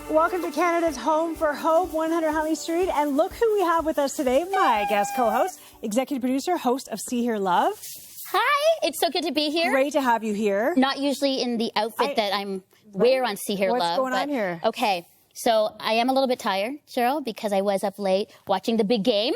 Welcome to Canada's home for hope, 100 Huntley Street. And look who we have with us today, my guest co-host, executive producer, host of See Hear Love. Hi, it's so good to be here. Great to have you here. Not usually in the outfit that I'm wear on See Hear Love. What's going on here? Okay, so I am a little bit tired, Cheryl, because I was up late watching the big game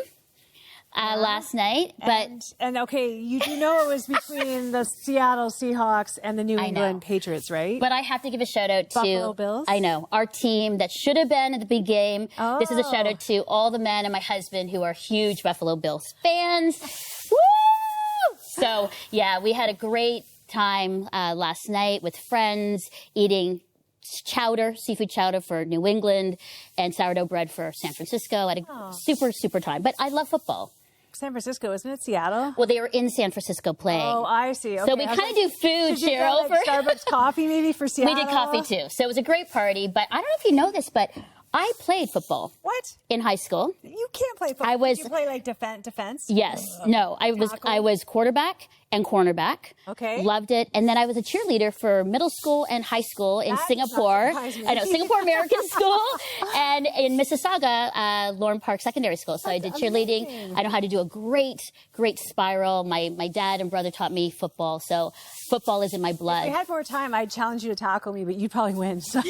last night. But and okay, you do know it was between the Seattle Seahawks and the New England Patriots, right? But I have to give a shout out to Buffalo Bills. I know, our team that should have been at the big game. Oh. This is a shout out to all the men and my husband who are huge Buffalo Bills fans. Woo! So yeah, we had a great time last night with friends, eating chowder, seafood chowder for New England, and sourdough bread for San Francisco. I had a super time. But I love football. San Francisco, isn't it? Seattle? Well, they were in San Francisco playing. Oh, I see. Okay. So we kind of do food, Did you Cheryl. get, Starbucks coffee maybe for Seattle? We did coffee too. So it was a great party. But I don't know if you know this, but I played football. What? In high school. You can't play football. Did you play like defense? Yes. No, I was quarterback and cornerback. Okay. Loved it. And then I was a cheerleader for middle school and high school in Singapore. I know, Singapore American School, and in Mississauga, Lorne Park Secondary School. So I did cheerleading. Amazing. I know how to do a great spiral. My dad and brother taught me football. So football is in my blood. If we had more time, I'd challenge you to tackle me, but you'd probably win. So.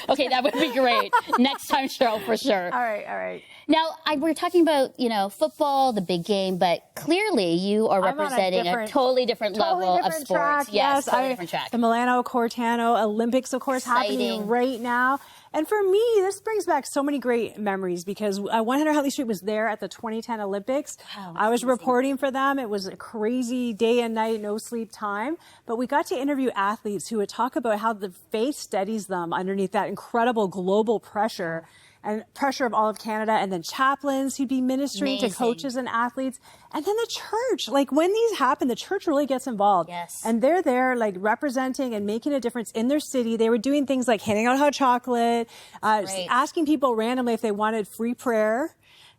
Okay, that would be great. Next time, Cheryl, for sure. All right. Now, we're talking about, football, the big game, but clearly you are representing a totally different level of sports. Track. Yes, totally different track. The Milano Cortano Olympics, of course, happening right now. And for me, this brings back so many great memories because 100 Huntley Street was there at the 2010 Olympics. Wow, I was reporting for them. It was a crazy day and night, no sleep time. But we got to interview athletes who would talk about how the faith steadies them underneath that incredible global pressure. And pressure of all of Canada, and then chaplains who'd be ministering to coaches and athletes. And then the church, like when these happen, the church really gets involved. Yes. And they're there like representing and making a difference in their city. They were doing things like handing out hot chocolate, asking people randomly if they wanted free prayer.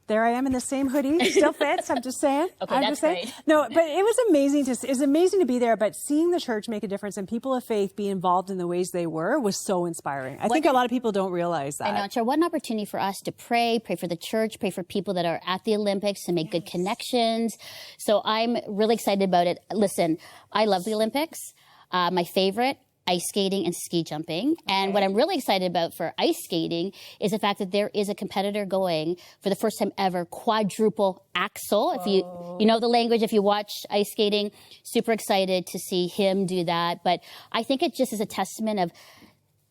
There I am in the same hoodie. Still fits. I'm just saying. Okay, that's great. No, but it was amazing to be there. But seeing the church make a difference and people of faith be involved in the ways they were was so inspiring. I think a lot of people don't realize that. I know, Cheryl. What an opportunity for us to pray for the church, pray for people that are at the Olympics to make good connections. So I'm really excited about it. Listen, I love the Olympics. My favorite, ice skating and ski jumping. And what I'm really excited about for ice skating is the fact that there is a competitor going for the first time ever, quadruple axel. If you know the language, if you watch ice skating, super excited to see him do that. But I think it just is a testament of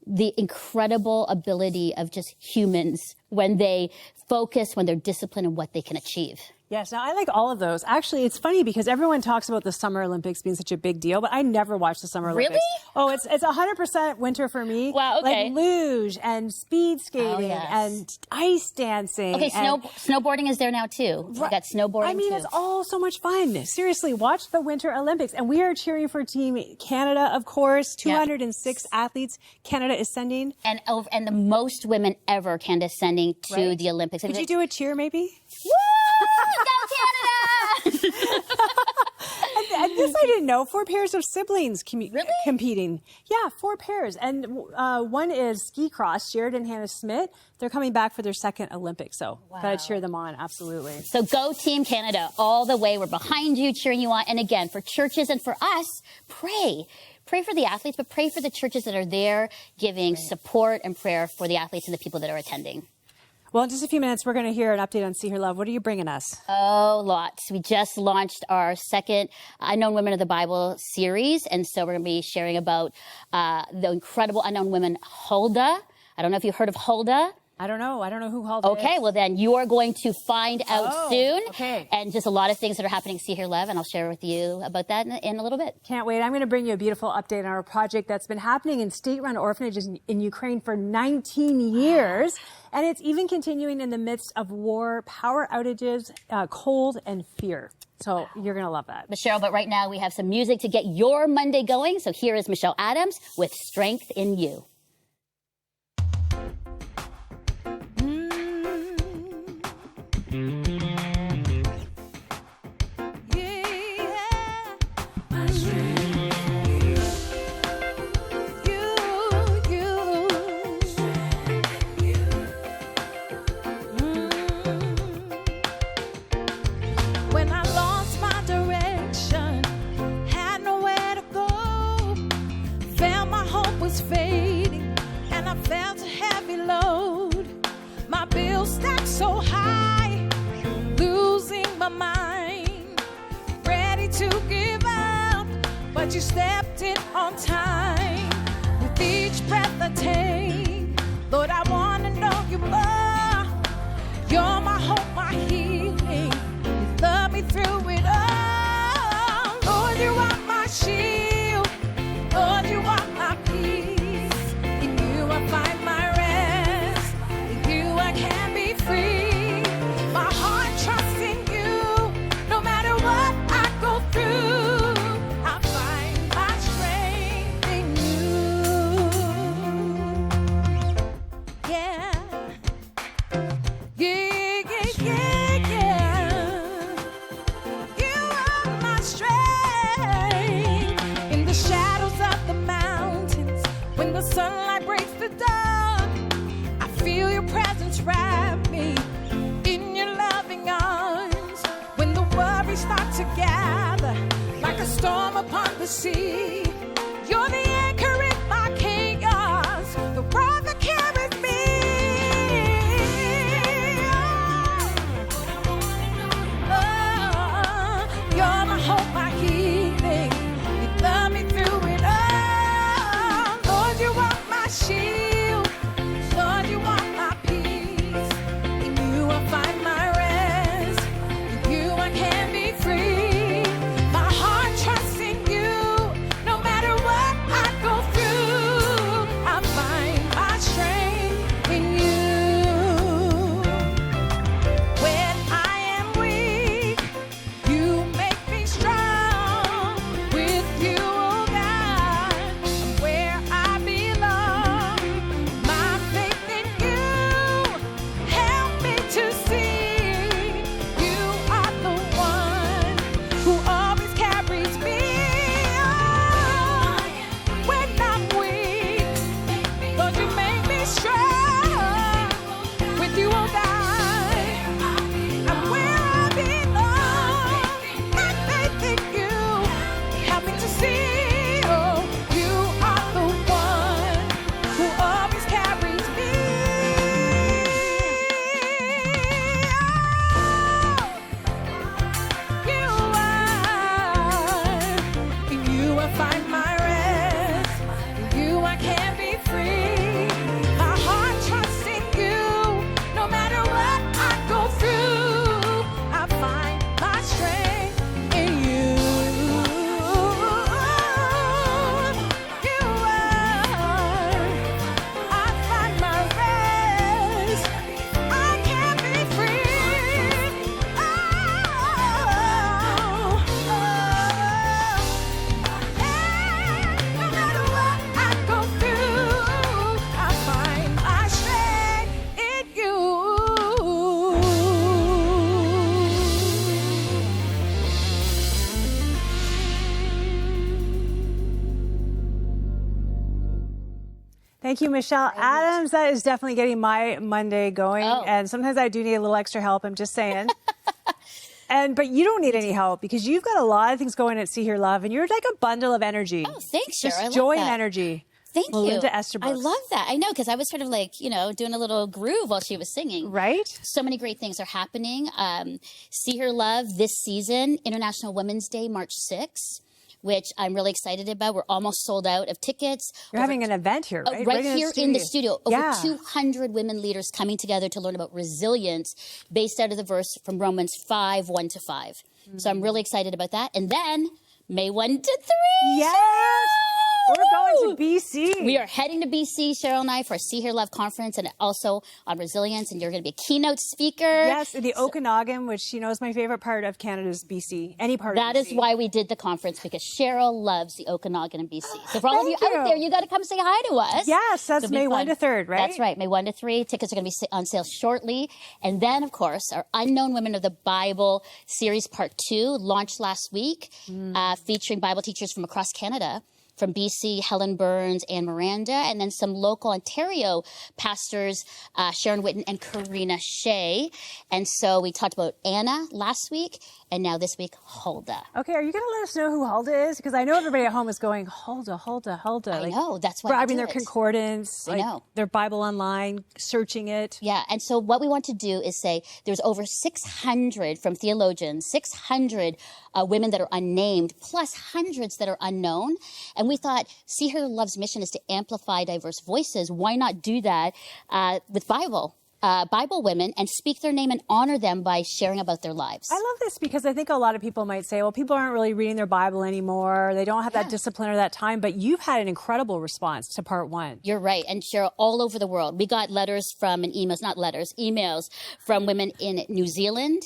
the incredible ability of just humans when they focus, when they're disciplined in what they can achieve. Yes, now I like all of those. Actually, it's funny because everyone talks about the Summer Olympics being such a big deal, but I never watched the Summer Olympics. Really? Oh, it's 100% winter for me. Wow, okay. Like luge and speed skating and ice dancing. Okay, snowboarding is there now too. We got snowboarding I mean, too. it's all so much fun. Seriously, watch the Winter Olympics. And we are cheering for Team Canada, of course. 206 athletes Canada is sending. And the most women ever Canada is sending to the Olympics. Could you do a cheer maybe? Woo! Go Canada! And this I didn't know. 4 pairs of siblings competing. Yeah, 4 pairs. And one is ski cross, Jared and Hannah Smith. They're coming back for their second Olympics. So gotta cheer them on, absolutely. So go Team Canada all the way. We're behind you, cheering you on. And again, for churches and for us, pray. Pray for the athletes, but pray for the churches that are there giving support and prayer for the athletes and the people that are attending. Well, in just a few minutes, we're going to hear an update on See Her Love. What are you bringing us? Oh, lots. We just launched our second Unknown Women of the Bible series. And so we're going to be sharing about the incredible unknown women, Huldah. I don't know if you've heard of Huldah. I don't know who Huldah is. Okay, well then you are going to find out soon. Okay. And just a lot of things that are happening at See Hear Love, and I'll share with you about that in a little bit. Can't wait. I'm going to bring you a beautiful update on our project that's been happening in state-run orphanages in Ukraine for 19 years. And it's even continuing in the midst of war, power outages, cold, and fear. So you're going to love that. Michelle, but right now we have some music to get your Monday going. So here is Michelle Adams with Strength in You. mind, ready to give up, but you stepped in on time. With each breath I take, Lord, I want to know you more. You're my hope, my healing. You love me through it all. Lord, you are my shield. Lord, you are my peace. In you I find my rest. In you I can be free. My heart trusts in you. No matter what I go through, I find my strength in you. Yeah. Yeah, yeah, yeah, yeah. You are my strength. In the shadows of the mountains, when the sunlight breaks the dark, I feel your presence wrap me in your loving arms. When the worries start to gather like a storm upon the sea, you're the anchor in my chaos, the rock that carries me. You're my hope, my healing. You love me through it all. Lord, you are my shield. Lord, you are my peace. In you I find my rest. In you I can be free. My heart trusts in you. No matter what I go through, I find my strength in you. When I am weak, you make me strong. With you, oh God, I'm where I belong. My faith in you, help me to see you are the one who always carries me. When I'm weak, Lord, you make me strong. With you, oh God, I'm where I belong. My faith in you, help me to see, oh, you are the one who always carries me. You are. In you I find my rest. In you I can be free. My heart trusts in you. No matter what I go through, I find my strength in you. You are. I find my rest. I can be free. Oh, no matter what I go through, I find my strength in you. Thank you, Michelle Adams. That is definitely getting my Monday going. Oh. And sometimes I do need a little extra help. I'm just saying. But you don't need any help because you've got a lot of things going at See Here Love, and you're like a bundle of energy. Oh, thanks, Just Cher. I love joy that. and energy. Thank Melinda you. Esterbrook. I love that. I know, because I was sort of like, doing a little groove while she was singing. Right? So many great things are happening. See Her Love this season, International Women's Day, March 6th, which I'm really excited about. We're almost sold out of tickets. You're having an event here, right? Right here in the studio. Over Yeah. 200 women leaders coming together to learn about resilience based out of the verse from Romans 5, 1-5. So I'm really excited about that. And then May 1 to 3. Yes! We're going to BC. We are heading to BC, Cheryl and I, for a See Here Love conference and also on resilience. And you're going to be a keynote speaker. Yes, the Okanagan, which is my favorite part of Canada is BC. Any part of BC. That is why we did the conference, because Cheryl loves the Okanagan and BC. So for all of you out there, you got to come say hi to us. Yes, that's It'll be May fun. 1 to 3rd, right? That's right, May 1 to 3. Tickets are going to be on sale shortly. And then, of course, our Unknown Women of the Bible series part 2 launched last week, featuring Bible teachers from across Canada. From BC, Helen Burns and Miranda, and then some local Ontario pastors, Sharon Witten and Karina Shea. And so we talked about Anna last week, and now this week, Huldah. Okay, are you going to let us know who Huldah is? Because I know everybody at home is going, Huldah, Huldah, Huldah. I know, that's why grabbing their concordance, I know. Their Bible online, searching it. Yeah, and so what we want to do is say there's over 600 from theologians, 600 women that are unnamed, plus hundreds that are unknown. And we thought, See Her Love's mission is to amplify diverse voices. Why not do that with Bible women and speak their name and honor them by sharing about their lives? I love this because I think a lot of people might say, well, people aren't really reading their Bible anymore. They don't have that discipline or that time. But you've had an incredible response to part 1. You're right. And Cheryl, all over the world. We got letters from, and emails from women in New Zealand,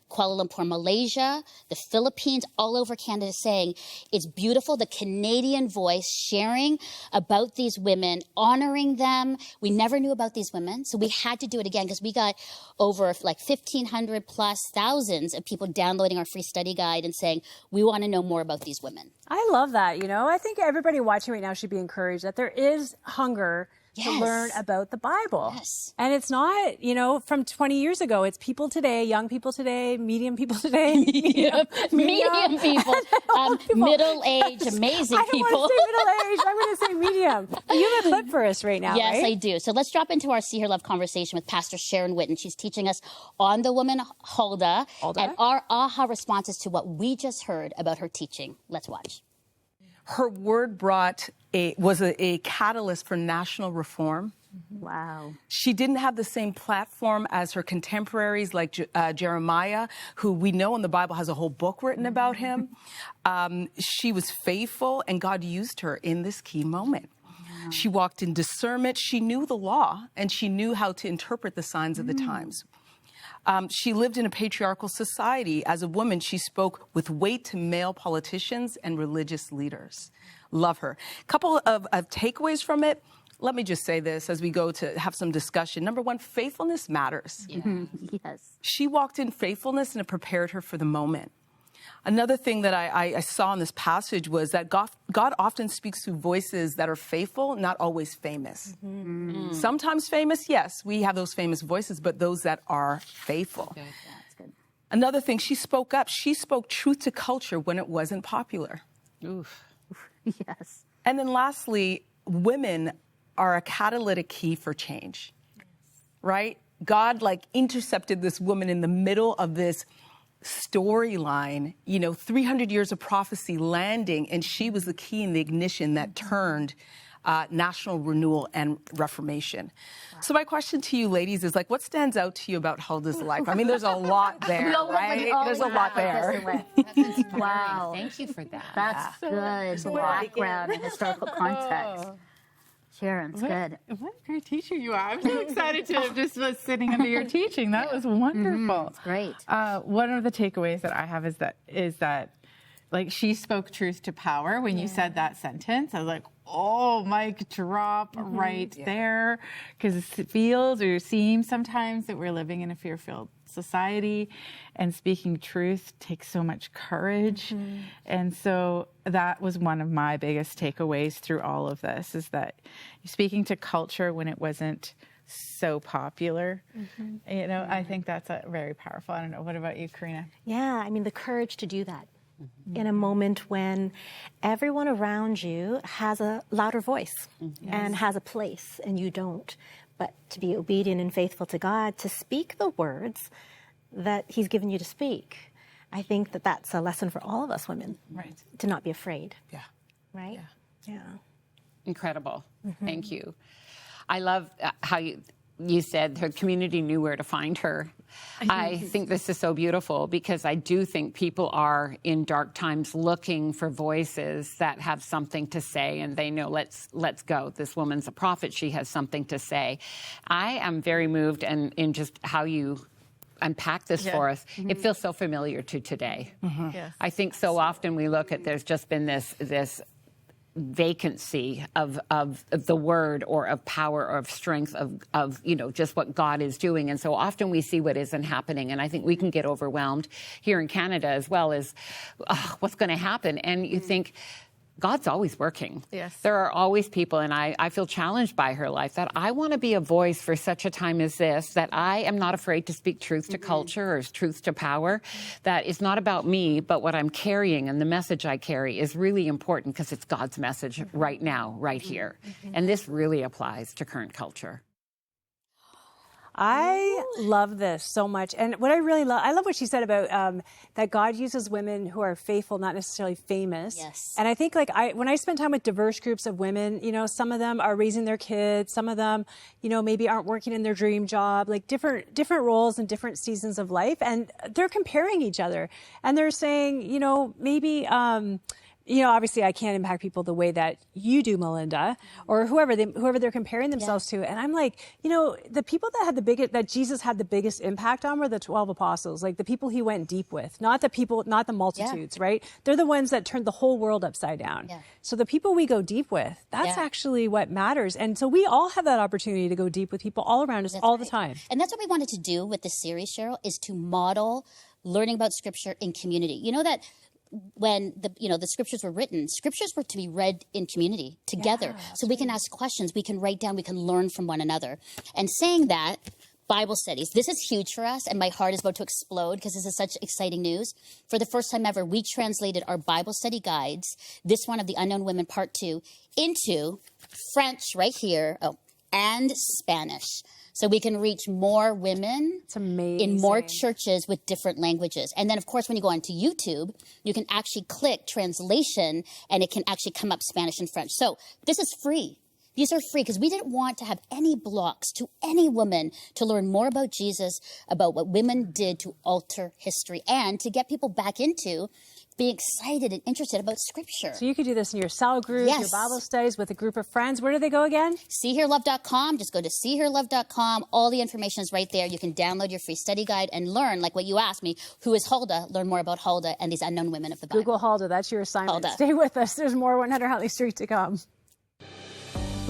Kuala Lumpur, Malaysia, the Philippines, all over Canada, saying it's beautiful, the Canadian voice sharing about these women, honoring them. We never knew about these women, so we had to do it again because we got over like 1,500 plus thousands of people downloading our free study guide and saying, we want to know more about these women. I love that. I think everybody watching right now should be encouraged that there is hunger to learn about the Bible. Yes. And it's not, from 20 years ago. It's people today, young people today, medium people today. Medium people. Middle-aged, amazing people. I don't want to say middle-aged. I'm going to say medium. You have a clip for us right now, Yes, right? I do. So let's drop into our See Her Love conversation with Pastor Sharon Witten. She's teaching us on the woman Huldah and our aha responses to what we just heard about her teaching. Let's watch. Her word was a catalyst for national reform. Wow. She didn't have the same platform as her contemporaries like Jeremiah, who we know in the Bible has a whole book written about him. She was faithful, and God used her in this key moment. Wow. She walked in discernment. She knew the law, and she knew how to interpret the signs of the times. She lived in a patriarchal society. As a woman, she spoke with weight to male politicians and religious leaders. Love her. A couple of takeaways from it. Let me just say this as we go to have some discussion. Number 1, faithfulness matters. Yeah. Yes. She walked in faithfulness and it prepared her for the moment. Another thing that I saw in this passage was that God often speaks through voices that are faithful, not always famous. Mm-hmm. Sometimes famous, yes, we have those famous voices, but those that are faithful. Good. Yeah, that's good. Another thing, she spoke up. She spoke truth to culture when it wasn't popular. Oof. Yes. And then lastly, women are a catalytic key for change, right? God intercepted this woman in the middle of this storyline, 300 years of prophecy landing, and she was the key in the ignition that turned national renewal and reformation. Wow. So my question to you ladies is what stands out to you about Huldah's life? I mean, there's a lot there, right? There's a lot there. That's inspiring. Wow. Thank you for that. That's good background and historical context. Sharon, it's good. What a great teacher you are. I'm so excited to have just was sitting under your teaching. That was wonderful. It's great. One of the takeaways that I have is that she spoke truth to power. When you said that sentence, I was like, oh, mic drop right there. Because it feels or seems sometimes that we're living in a fear-filled society, and speaking truth takes so much courage. And so that was one of my biggest takeaways through all of this, is that speaking to culture when it wasn't so popular, I think that's very powerful. I don't know. What about you, Karina? Yeah, I mean, the courage to do that in a moment when everyone around you has a louder voice and has a place and you don't. But to be obedient and faithful to God, to speak the words that He's given you to speak. I think that that's a lesson for all of us women. Right. To not be afraid. Yeah. Right? Yeah. Incredible. Thank you. I love how you said her community knew where to find her. I think this is so beautiful because I do think people are in dark times looking for voices that have something to say, and they know, let's go. This woman's a prophet. She has something to say. I am very moved in just how you unpack this for us. It feels so familiar to today. Yes. I think so often we look at, there's just been this vacancy of the word or of power or of strength of just what God is doing, and so often we see what isn't happening, and I think we can get overwhelmed here in Canada as well as what's going to happen, and you think God's always working. Yes. There are always people, and I feel challenged by her life, that I want to be a voice for such a time as this, that I am not afraid to speak truth to culture or truth to power, that it's not about me, but what I'm carrying and the message I carry is really important because it's God's message right now, right here. And this really applies to current culture. I love this so much. And what I really love, I love what she said about that God uses women who are faithful, not necessarily famous. Yes. And I think like when I spend time with diverse groups of women, you know, some of them are raising their kids, some of them, you know, maybe aren't working in their dream job, like different roles and different seasons of life. And they're comparing each other and they're saying, you know, maybe, you know, obviously I can't impact people the way that you do, Melinda, or whoever they're comparing themselves to. And I'm like, you know, the people that Jesus had the biggest impact on were the 12 apostles, like the people he went deep with, not the multitudes, right? They're the ones that turned the whole world upside down. Yeah. So the people we go deep with, that's actually what matters. And so we all have that opportunity to go deep with people all around us all the time. And that's what we wanted to do with this series, Cheryl, is to model learning about Scripture in community. You know that when the scriptures were written, scriptures were to be read in community together. So we can ask questions, we can write down, we can learn from one another. And saying that, Bible studies, this is huge for us, and my heart is about to explode because this is such exciting news. For the first time ever, we translated our Bible study guides, this one of the Unknown Women Part 2, into French right here, and Spanish. So we can reach more women in more churches with different languages. And then, of course, when you go onto YouTube, you can actually click translation, and it can actually come up Spanish and French. So this is free. These are free because we didn't want to have any blocks to any woman to learn more about Jesus, about what women did to alter history, and to get people back into being excited and interested about Scripture. So you could do this in your cell group, your Bible studies with a group of friends. Where do they go again? SeeHearLove.com. Just go to SeeHearLove.com. All the information is right there. You can download your free study guide and learn, like what you asked me, who is Huldah? Learn more about Huldah and these unknown women of the Bible. Google Huldah. That's your assignment. Huldah. Stay with us. There's more 100 Huntley Street to come.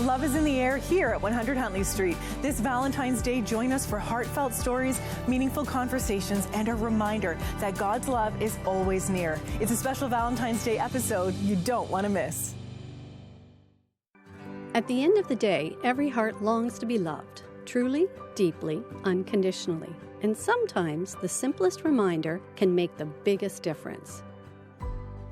Love is in the air here at 100 Huntley Street. This Valentine's Day, join us for heartfelt stories, meaningful conversations, and a reminder that God's love is always near. It's a special Valentine's Day episode you don't want to miss. At the end of the day, every heart longs to be loved, truly, deeply, unconditionally. And sometimes the simplest reminder can make the biggest difference.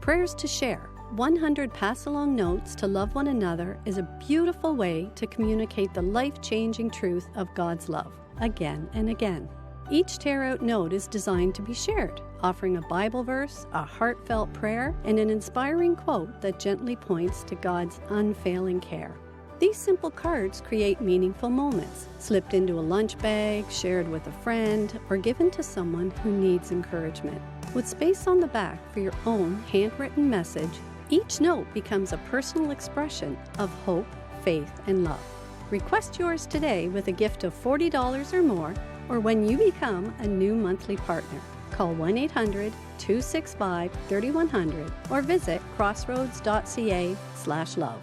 Prayers to share. 100 pass-along notes to love one another is a beautiful way to communicate the life-changing truth of God's love, again and again. Each tear-out note is designed to be shared, offering a Bible verse, a heartfelt prayer, and an inspiring quote that gently points to God's unfailing care. These simple cards create meaningful moments, slipped into a lunch bag, shared with a friend, or given to someone who needs encouragement. With space on the back for your own handwritten message, each note becomes a personal expression of hope, faith, and love. Request yours today with a gift of $40 or more, or when you become a new monthly partner. Call 1-800-265-3100 or visit crossroads.ca/love.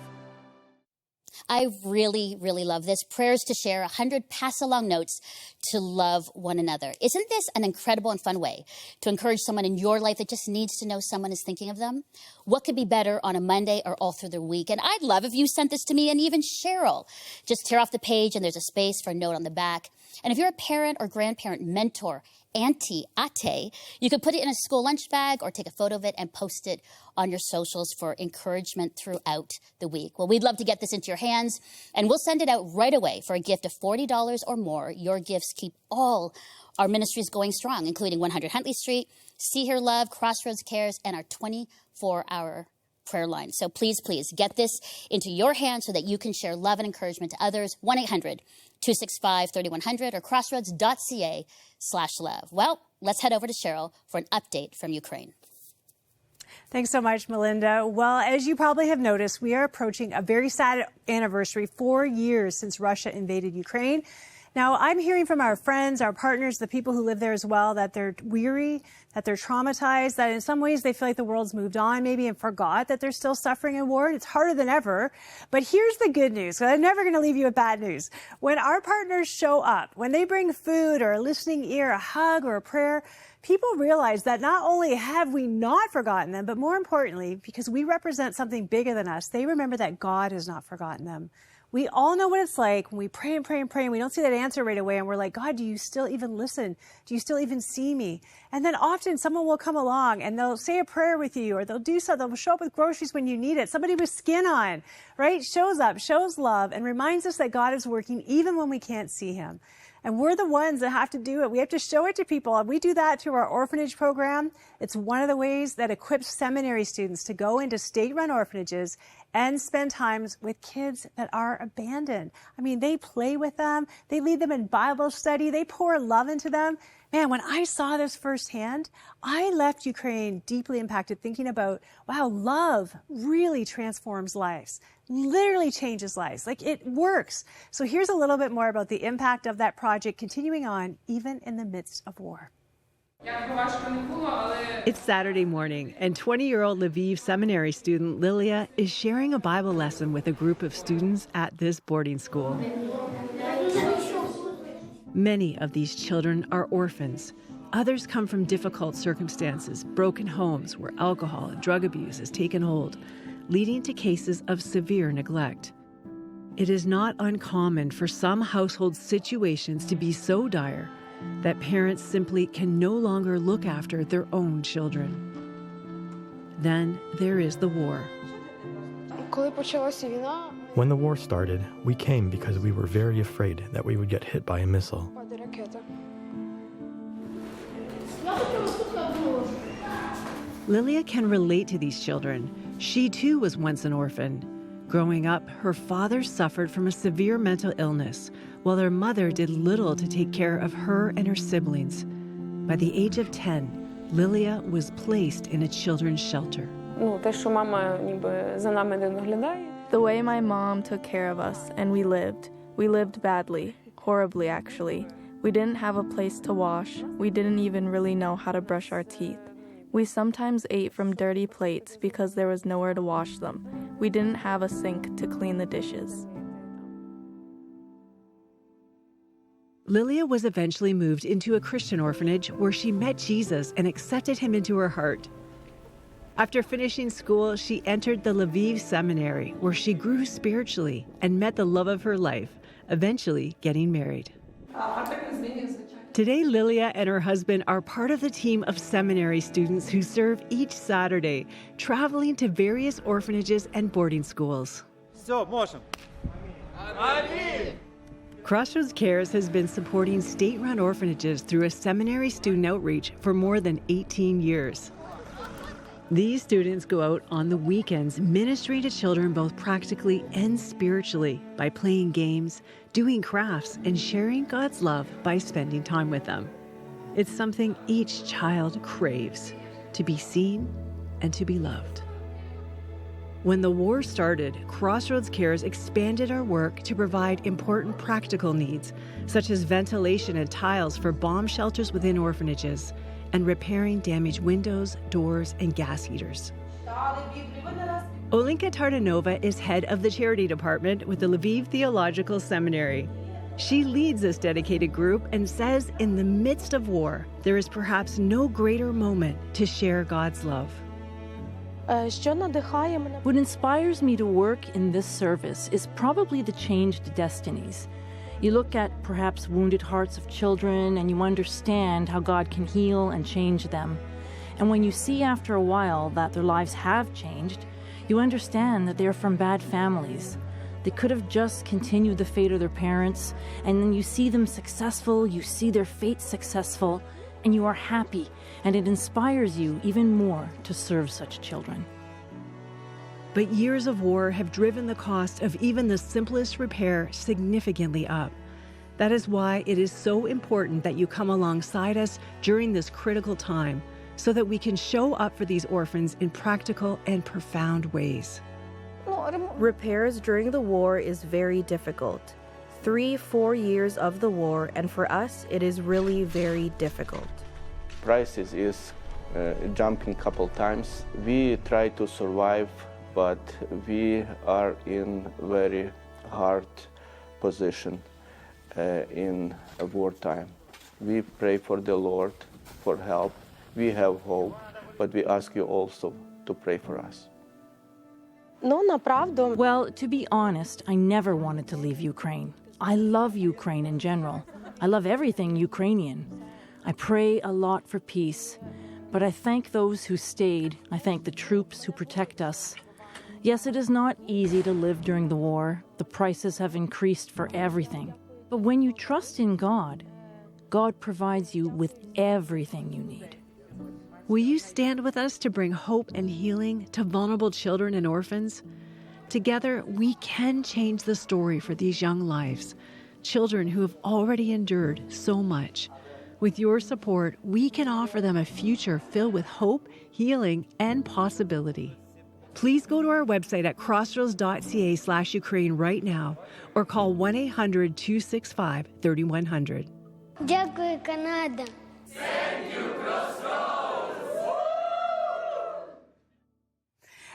I really, really love this. Prayers to share, 100 pass-along notes to love one another. Isn't this an incredible and fun way to encourage someone in your life that just needs to know someone is thinking of them? What could be better on a Monday or all through the week? And I'd love if you sent this to me and even Cheryl. Just tear off the page and there's a space for a note on the back. And if you're a parent or grandparent, mentor, auntie, ate, you could put it in a school lunch bag or take a photo of it and post it on your socials for encouragement throughout the week. Well, we'd love to get this into your hands, and we'll send it out right away for a gift of $40 or more. Your gifts keep all our ministries going strong, including 100 Huntley Street, See Her Love, Crossroads Cares, and our 24-hour prayer line. So please, please get this into your hands so that you can share love and encouragement to others. 1-800-265-3100 or crossroads.ca/love. Well, let's head over to Cheryl for an update from Ukraine. Thanks so much, Melinda. Well, as you probably have noticed, we are approaching a very sad anniversary, 4 years since Russia invaded Ukraine. Now, I'm hearing from our friends, our partners, the people who live there as well, that they're weary, that they're traumatized, that in some ways they feel like the world's moved on maybe and forgot that they're still suffering in war. It's harder than ever. But here's the good news, because I'm never going to leave you with bad news. When our partners show up, when they bring food or a listening ear, a hug or a prayer, people realize that not only have we not forgotten them, but more importantly, because we represent something bigger than us, they remember that God has not forgotten them. We all know what it's like when we pray and pray and pray and we don't see that answer right away and we're like, God, do you still even listen? Do you still even see me? And then often someone will come along and they'll say a prayer with you, or they'll do something. They'll show up with groceries when you need it. Somebody with skin on, right? Shows up, shows love, and reminds us that God is working even when we can't see him. And we're the ones that have to do it. We have to show it to people. And we do that through our orphanage program. It's one of the ways that equips seminary students to go into state-run orphanages and spend times with kids that are abandoned. I mean, they play with them. They lead them in Bible study. They pour love into them. Man, when I saw this firsthand, I left Ukraine deeply impacted, thinking about, wow, love really transforms lives, literally changes lives. Like, it works. So here's a little bit more about the impact of that project continuing on even in the midst of war. It's Saturday morning, and 20-year-old Lviv seminary student Lilia is sharing a Bible lesson with a group of students at this boarding school. Many of these children are orphans. Others come from difficult circumstances, broken homes where alcohol and drug abuse has taken hold, leading to cases of severe neglect. It is not uncommon for some household situations to be so dire that parents simply can no longer look after their own children. Then there is the war. When the war started, we came because we were very afraid that we would get hit by a missile. Lilia can relate to these children. She too was once an orphan. Growing up, her father suffered from a severe mental illness, while their mother did little to take care of her and her siblings. By the age of 10, Lilia was placed in a children's shelter. The way my mom took care of us, and we lived badly, horribly actually. We didn't have a place to wash. We didn't even really know how to brush our teeth. We sometimes ate from dirty plates because there was nowhere to wash them. We didn't have a sink to clean the dishes. Lilia was eventually moved into a Christian orphanage where she met Jesus and accepted him into her heart. After finishing school, she entered the Lviv seminary, where she grew spiritually and met the love of her life, eventually getting married. Today, Lilia and her husband are part of the team of seminary students who serve each Saturday, traveling to various orphanages and boarding schools. Crossroads Cares has been supporting state-run orphanages through a seminary student outreach for more than 18 years. These students go out on the weekends ministering to children both practically and spiritually by playing games, doing crafts, and sharing God's love by spending time with them. It's something each child craves, to be seen and to be loved. When the war started, Crossroads Cares expanded our work to provide important practical needs, such as ventilation and tiles for bomb shelters within orphanages, and repairing damaged windows, doors, and gas heaters. Olenka Tardanova is head of the charity department with the Lviv Theological Seminary. She leads this dedicated group and says in the midst of war, there is perhaps no greater moment to share God's love. What inspires me to work in this service is probably the changed destinies. You look at perhaps wounded hearts of children and you understand how God can heal and change them. And when you see after a while that their lives have changed, you understand that they're from bad families. They could have just continued the fate of their parents, and then you see them successful, you see their fate successful, and you are happy, and it inspires you even more to serve such children. But years of war have driven the cost of even the simplest repair significantly up. That is why it is so important that you come alongside us during this critical time so that we can show up for these orphans in practical and profound ways. Repairs during the war is very difficult. 3-4 years of the war, and for us, it is really very difficult. Prices is jumping couple times. We try to survive, but we are in very hard position in a wartime. We pray for the Lord for help. We have hope, but we ask you also to pray for us. Well, to be honest, I never wanted to leave Ukraine. I love Ukraine in general. I love everything Ukrainian. I pray a lot for peace, but I thank those who stayed. I thank the troops who protect us. Yes, it is not easy to live during the war. The prices have increased for everything. But when you trust in God, God provides you with everything you need. Will you stand with us to bring hope and healing to vulnerable children and orphans? Together, we can change the story for these young lives, children who have already endured so much. With your support, we can offer them a future filled with hope, healing, and possibility. Please go to our website at crossroads.ca/Ukraine right now or call 1-800-265-3100. Дякую, Канада.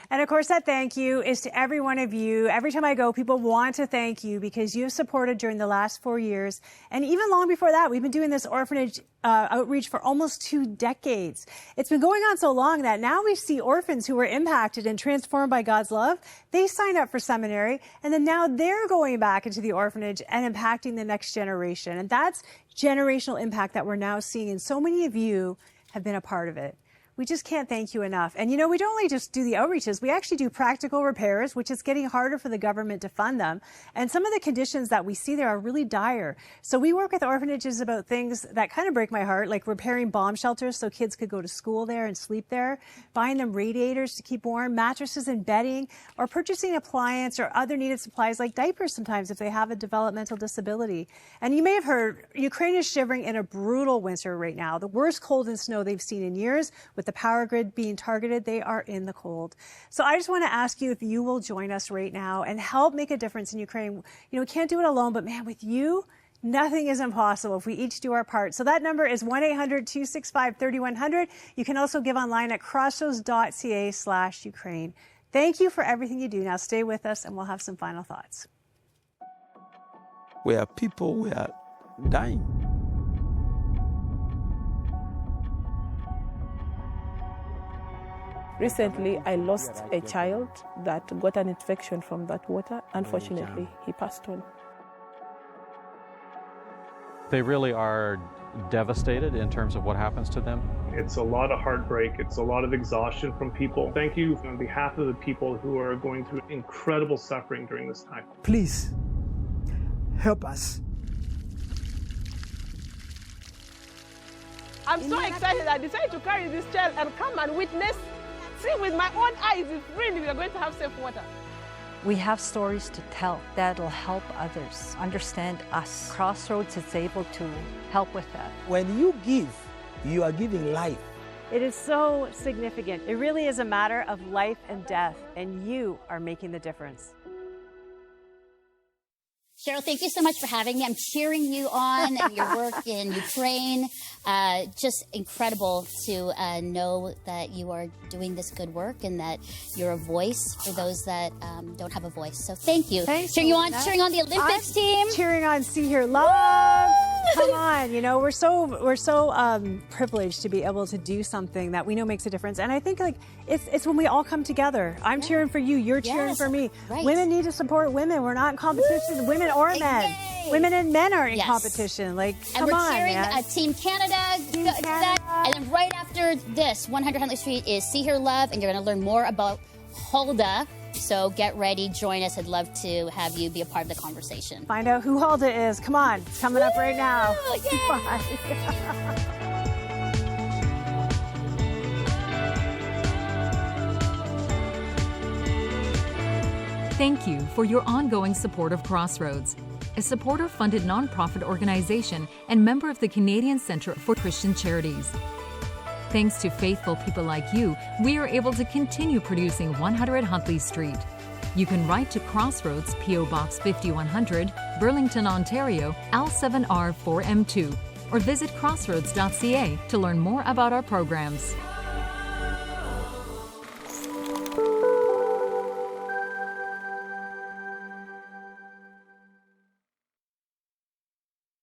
And of course, that thank you is to every one of you. Every time I go, people want to thank you because you've supported during the last 4 years. And even long before that, we've been doing this orphanage outreach for almost 2 decades. It's been going on so long that now we see orphans who were impacted and transformed by God's love. They signed up for seminary, and then now they're going back into the orphanage and impacting the next generation. And that's generational impact that we're now seeing. And so many of you have been a part of it. We just can't thank you enough. And you know, we don't only just do the outreaches, we actually do practical repairs, which is getting harder for the government to fund them. And some of the conditions that we see there are really dire. So we work with orphanages about things that kind of break my heart, like repairing bomb shelters so kids could go to school there and sleep there, buying them radiators to keep warm, mattresses and bedding, or purchasing appliance or other needed supplies like diapers sometimes if they have a developmental disability. And you may have heard, Ukraine is shivering in a brutal winter right now, the worst cold and snow they've seen in years. With the power grid being targeted, they are in the cold. So I just want to ask you if you will join us right now and help make a difference in Ukraine. You know, we can't do it alone, but man, with you, nothing is impossible if we each do our part. So that number is 1-800-265-3100. You can also give online at crossroads.ca/Ukraine. Thank you for everything you do. Now stay with us and we'll have some final thoughts. Where people were dying. Recently, I lost a child that got an infection from that water. Unfortunately, he passed on. They really are devastated in terms of what happens to them. It's a lot of heartbreak. It's a lot of exhaustion from people. Thank you on behalf of the people who are going through incredible suffering during this time. Please, help us. I'm so excited I decided to carry this child and come and witness. See with my own eyes if really we are going to have safe water. We have stories to tell that'll help others understand us. Crossroads is able to help with that. When you give, you are giving life. It is so significant. It really is a matter of life and death, and you are making the difference. Cheryl, thank you so much for having me. I'm cheering you on and your work in Ukraine. Just incredible to know that you are doing this good work and that you're a voice for those that don't have a voice. So thank you. Thanks, cheering on the Olympics team. Cheering on See Here Love. Come on, you know, we're so privileged to be able to do something that we know makes a difference. And I think like it's when we all come together. I'm cheering for you, you're cheering for me. Right. Women need to support women. We're not in competition. Women or men. Women and men are in competition. Like, come on, and we're cheering man. Team Canada. And then right after this, 100 Huntley Street is See Here Love, and you're going to learn more about Huldah. So get ready, join us. I'd love to have you be a part of the conversation. Find out who Huldah is. Come on, it's coming up right now. Thank you for your ongoing support of Crossroads, a supporter-funded nonprofit organization and member of the Canadian Centre for Christian Charities. Thanks to faithful people like you, we are able to continue producing 100 Huntley Street. You can write to Crossroads, P.O. Box 5100, Burlington, Ontario, L7R4M2, or visit crossroads.ca to learn more about our programs.